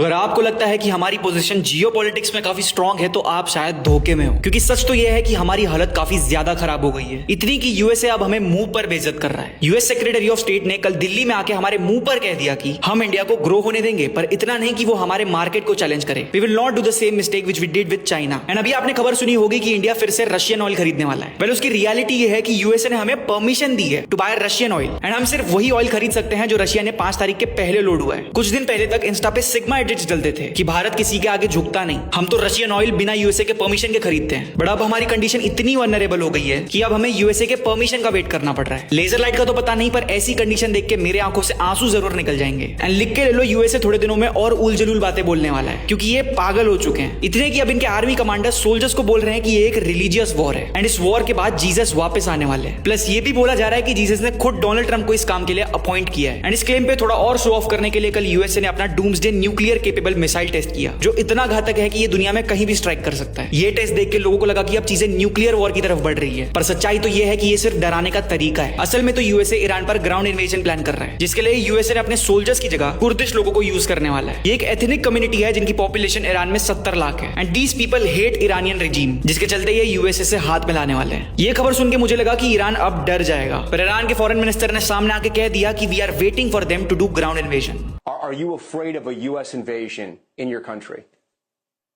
अगर आपको लगता है कि हमारी पोजीशन जियोपॉलिटिक्स में काफी स्ट्रांग है तो आप शायद धोखे में हो, क्योंकि सच तो यह है कि हमारी हालत काफी ज्यादा खराब हो गई है। इतनी कि यूएसए अब हमें मुंह पर बेइज्जत कर रहा है। यूएस सेक्रेटरी ऑफ स्टेट ने कल दिल्ली में आके हमारे मुंह पर कह दिया कि हम इंडिया को ग्रो होने देंगे, पर इतना नहीं कि वो हमारे मार्केट को चैलेंज करे। We will not do the same mistake which we did with China. And अभी आपने खबर सुनी होगी कि इंडिया फिर से रशियन ऑयल खरीदने वाला है। वेल, उसकी रियलिटी ये है कि यूएसए ने हमें परमिशन दी है to buy Russian oil, and हम सिर्फ वही ऑयल खरीद सकते हैं जो रशिया ने 5 तारीख के पहले लोड हुआ है। कुछ दिन पहले तक इंस्टा पे सिग्मा एडिट्स डलते थे कि भारत किसी के आगे झुकता नहीं, हम तो रशियन ऑयल बिना यूएसए के परमिशन के खरीदते हैं। बट अब हमारी कंडीशन इतनी वल्नरेबल हो गई है कि अब हमें यूएसए के परमिशन का वेट करना पड़ रहा है। लेजर लाइट का तो पता नहीं, पर ऐसी कंडीशन देख के मेरे आंखों से आंसू जरूर निकल जाएंगे। एंड लिख के ले लो, यूएसए थोड़े दिनों में और उल जलूल बातें बोलने वाला है, क्योंकि ये पागल हो चुके हैं इतने कि अब इनके आर्मी कमांडर सोल्जर्स को बोल रहे हैं कि ये एक रिलीजियस वॉर है एंड इस वॉर के बाद जीसस वापस आने वाले हैं। प्लस ये भी बोला जा रहा है कि जीसस ने खुद डोनाल्ड ट्रंप को इस काम के लिए अपॉइंट किया है। एंड इस क्लेम पे थोड़ा और शो ऑफ करने के लिए कल यूएसए ने अपना doomsday nuclear capable missile test किया, जो इतना घातक है कि ये दुनिया में कहीं भी स्ट्राइक कर सकता है। ये टेस्ट देख के लोगों को लगा कि अब चीजें न्यूक्लियर वॉर की तरफ बढ़ रही है, पर सच्चाई तो ये है कि ये सिर्फ डराने का तरीका है। असल में तो यूएसए ईरान पर ग्राउंड इन्वेजन प्लान कर रहा है, जिसके लिए यूएसए ने अपने सोल्जर्स की जगह कुर्दिश लोगों को यूज करने वाला है। ये एक एथनिक कम्युनिटी है जिनकी पॉपुलेशन ईरान में 70 लाख है, and these people hate Iranian regime, जिसके चलते ये यूएसए से हाथ मिलाने वाले हैं। ये खबर सुन के मुझे लगा कि ईरान अब डर जाएगा, पर ईरान के फॉरेन मिनिस्टर ने सामने आके कह दिया कि we are waiting for them to do ground invasion. Are you afraid of a U.S. invasion in your country?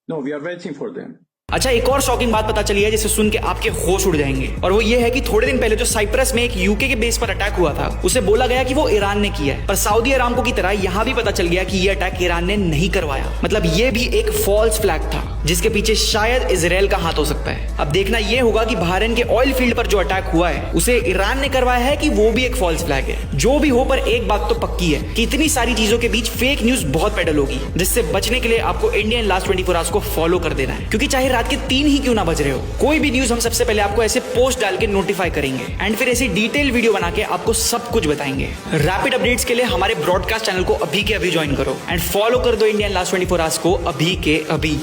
No, we are waiting for them. अच्छा, एक और शॉकिंग बात पता चली है जिसे सुन के आपके होश उड़ जाएंगे, और वो ये है कि थोड़े दिन पहले जो साइप्रस में एक यूके के बेस पर अटैक हुआ था, उसे बोला गया कि वो ईरान ने किया है, पर सऊदी अरामको की तरह यहां भी पता चल गया कि ये अटैक ईरान ने नहीं करवाया। मतलब ये भी एक फॉल्स फ्लैग था जिसके पीछे शायद इजराइल का हाथ हो सकता है। अब देखना ये होगा कि बहरीन के ऑयल फील्ड पर जो अटैक हुआ है उसे ईरान ने करवाया है कि वो भी एक फॉल्स फ्लैग है। जो भी हो, पर एक बात तो पक्की है कि इतनी सारी चीजों के बीच फेक न्यूज बहुत पेडल होगी, जिससे बचने के लिए आपको इंडियन लास्ट 24 आवर्स को फॉलो कर देना है, क्योंकि चाहे रात के 3 ही क्यों ना बज रहे हो, कोई भी न्यूज हम सबसे पहले आपको ऐसे पोस्ट डाल के नोटिफाई करेंगे एंड फिर ऐसी डिटेल वीडियो बना के आपको सब कुछ बताएंगे। रैपिड अपडेट्स के लिए हमारे ब्रॉडकास्ट चैनल को अभी के अभी ज्वाइन करो एंड फॉलो कर दो इंडियन लास्ट 24 आवर्स को अभी के अभी।